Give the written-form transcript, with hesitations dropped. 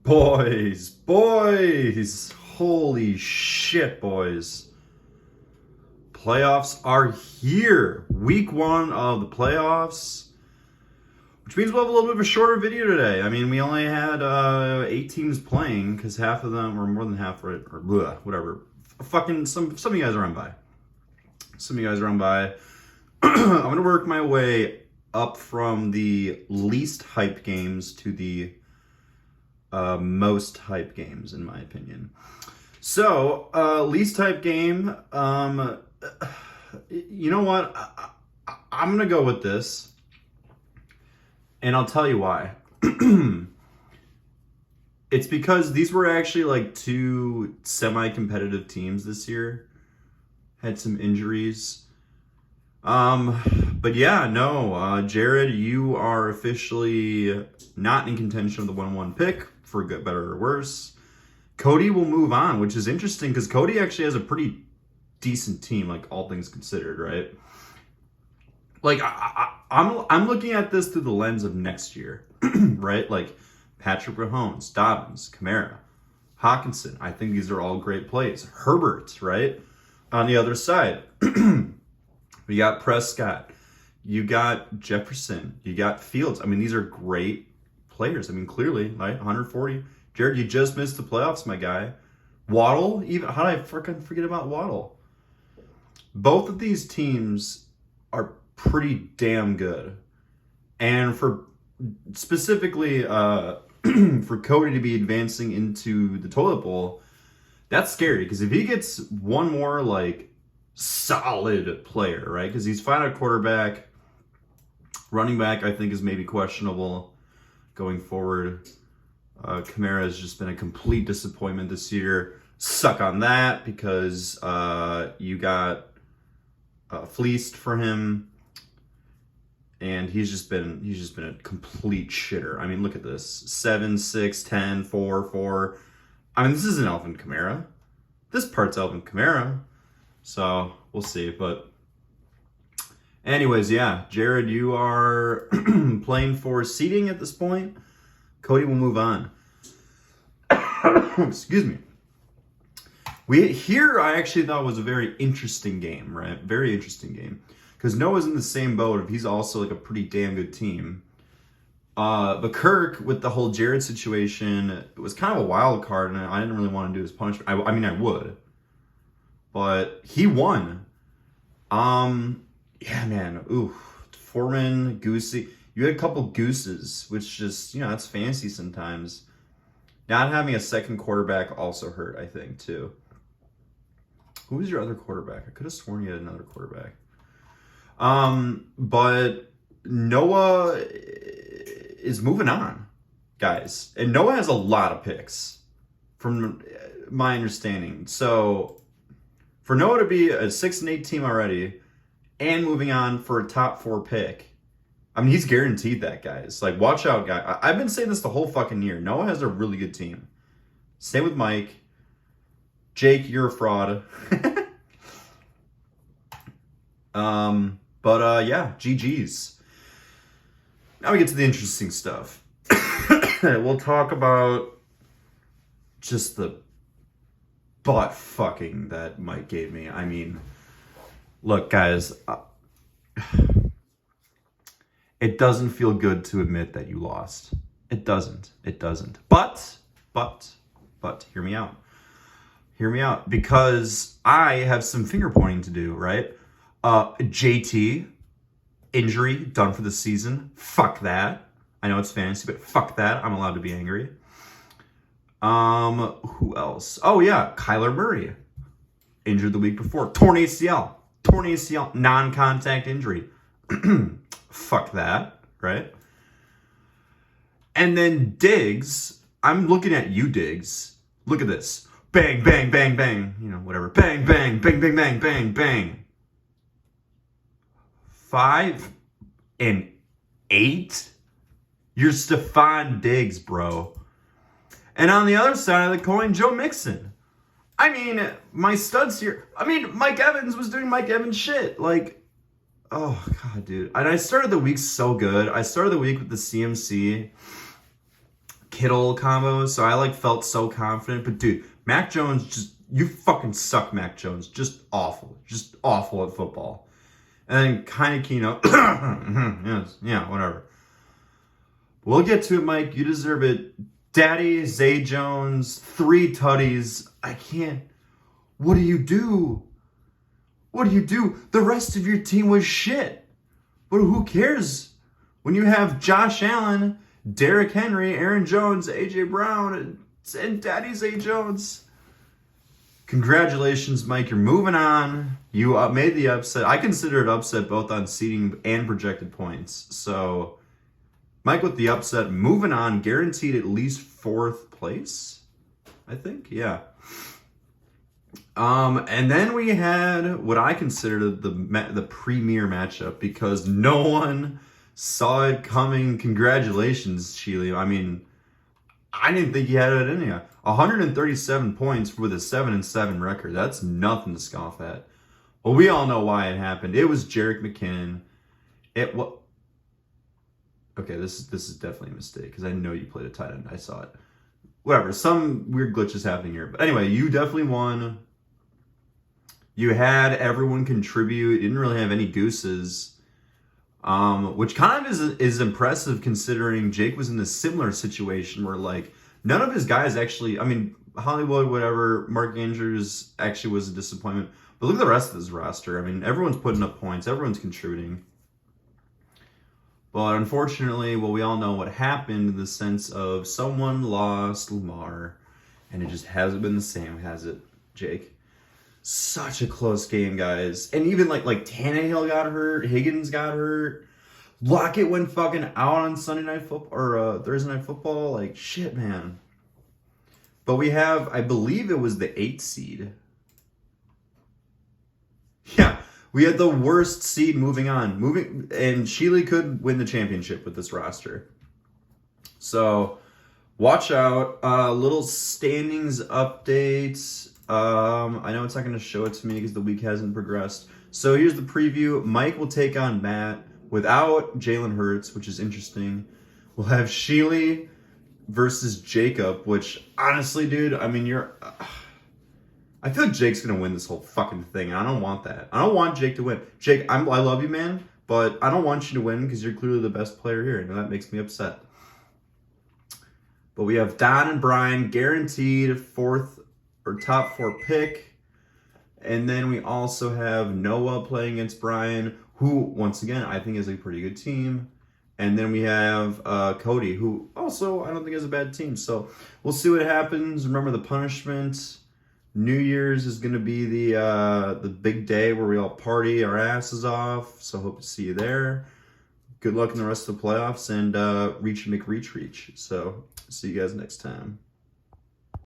Boys, holy shit, boys. Playoffs are here. Week 1 of the playoffs, which means we'll have a little bit of a shorter video today. I mean, we only had 8 teams playing because half of them, or more than half, or whatever. Fucking, some of you guys are on bye. I'm going to work my way up from the least hyped games to the most hype games, in my opinion. So, least hype game, you know what? I'm going to go with this, and I'll tell you why. It's because these were actually like 2 semi-competitive teams this year. Had some injuries. But yeah, no, Jared, you are officially not in contention of the 1-1 pick, for good, better, or worse. Cody will move on, which is interesting because Cody actually has a pretty decent team, like all things considered, right? Like I'm looking at this through the lens of next year, right? Like Patrick Mahomes, Dobbins, Kamara, Hawkinson. I think these are all great plays. Herbert, right? On the other side, we got Prescott. You got Jefferson. You got Fields. I mean, these are great players. I mean, clearly, right? 140. Jared, you just missed the playoffs, my guy. Waddle, even how did I forget about Waddle? Both of these teams are pretty damn good. And for specifically for Cody to be advancing into the toilet bowl, that's scary because if he gets one more like solid player, right? Because he's fine at quarterback. Running back, I think, is maybe questionable going forward. Kamara has just been a complete disappointment this year. Suck on that because you got fleeced for him, and he's just been a complete shitter. I mean, look at this: 7, 6, 10, 4, 4. I mean, this isn't Alvin Kamara. This part's Alvin Kamara. So we'll see, but. Anyways, yeah, Jared, you are playing for seeding at this point. Cody will move on. Excuse me. I actually thought was a very interesting game, right? Very interesting game. Because Noah's in the same boat if he's also like a pretty damn good team. But Kirk, with the whole Jared situation, it was kind of a wild card, and I didn't really want to do his punishment. I mean, I would. But he won. Yeah, man. Ooh, Foreman, Goosey. You had a couple gooses, which just, that's fancy sometimes. Not having a second quarterback also hurt, I think, too. Who was your other quarterback? I could have sworn you had another quarterback. But Noah is moving on, guys. And Noah has a lot of picks, from my understanding. So, for Noah to be a 6-8 team already, and moving on for a top 4 pick. I mean, he's guaranteed that, guys. Like, watch out, guy. I've been saying this the whole fucking year. Noah has a really good team. Same with Mike. Jake, you're a fraud. Yeah, GG's. Now we get to the interesting stuff. We'll talk about just the butt fucking that Mike gave me. I mean, look, guys, it doesn't feel good to admit that you lost. It doesn't. But, hear me out. Because I have some finger pointing to do, right? JT, injury, done for the season. Fuck that. I know it's fantasy, but fuck that. I'm allowed to be angry. Who else? Oh, yeah, Kyler Murray. Injured the week before. Torn ACL, non-contact injury. Fuck that, right? And then Diggs, I'm looking at you, Diggs. Look at this. Bang, bang, bang, bang. Whatever. Bang, bang, bang, bang, bang, bang, bang. 5 and 8? You're Stefon Diggs, bro. And on the other side of the coin, Joe Mixon. I mean, my studs here. I mean, Mike Evans was doing Mike Evans shit. Like, oh, God, dude. And I started the week so good. I started the week with the CMC Kittle combo, so I like felt so confident. But dude, Mac Jones, just you fucking suck, Mac Jones. Just awful at football. And then kind of Keno, yes, yeah, whatever. We'll get to it, Mike. You deserve it. Daddy, Zay Jones, 3 tutties. I can't. What do you do? What do you do? The rest of your team was shit. But who cares? When you have Josh Allen, Derrick Henry, Aaron Jones, A.J. Brown, and Daddy Zay Jones. Congratulations, Mike. You're moving on. You made the upset. I consider it upset both on seeding and projected points. So, Mike with the upset. Moving on. Guaranteed at least 4th place, I think. Yeah. And then we had what I considered the premier matchup because no one saw it coming. Congratulations, Sheely. I mean, I didn't think you had it in you. 137 points with a 7-7 record. That's nothing to scoff at. Well, we all know why it happened. It was Jerick McKinnon. Okay, this is definitely a mistake because I know you played a tight end. I saw it. Whatever. Some weird glitch is happening here. But anyway, you definitely won. You had everyone contribute. You didn't really have any gooses. Which kind of is impressive considering Jake was in a similar situation where like none of his guys actually, I mean, Hollywood, whatever, Mark Andrews actually was a disappointment. But look at the rest of his roster. I mean, everyone's putting up points. Everyone's contributing. But unfortunately, well, we all know what happened in the sense of someone lost Lamar. And it just hasn't been the same, has it, Jake? Such a close game, guys. And even like Tannehill got hurt, Higgins got hurt, Lockett went fucking out on Sunday Night Football or Thursday Night Football. Like shit, man. But we have, I believe it was the 8th seed. Yeah, we had the worst seed moving on, and Sheely could win the championship with this roster. So watch out. Little standings updates. I know it's not going to show it to me because the week hasn't progressed. So here's the preview. Mike will take on Matt without Jalen Hurts, which is interesting. We'll have Sheely versus Jacob, which honestly, dude, I mean, I feel like Jake's going to win this whole fucking thing, and I don't want that. I don't want Jake to win. Jake, I love you, man, but I don't want you to win because you're clearly the best player here, and that makes me upset. But we have Don and Brian guaranteed 4th or top 4 pick. And then we also have Noah playing against Brian, who, once again, I think is a pretty good team. And then we have Cody, who also I don't think is a bad team. So we'll see what happens. Remember the punishment. New Year's is going to be the big day where we all party our asses off. So hope to see you there. Good luck in the rest of the playoffs and reach. So see you guys next time.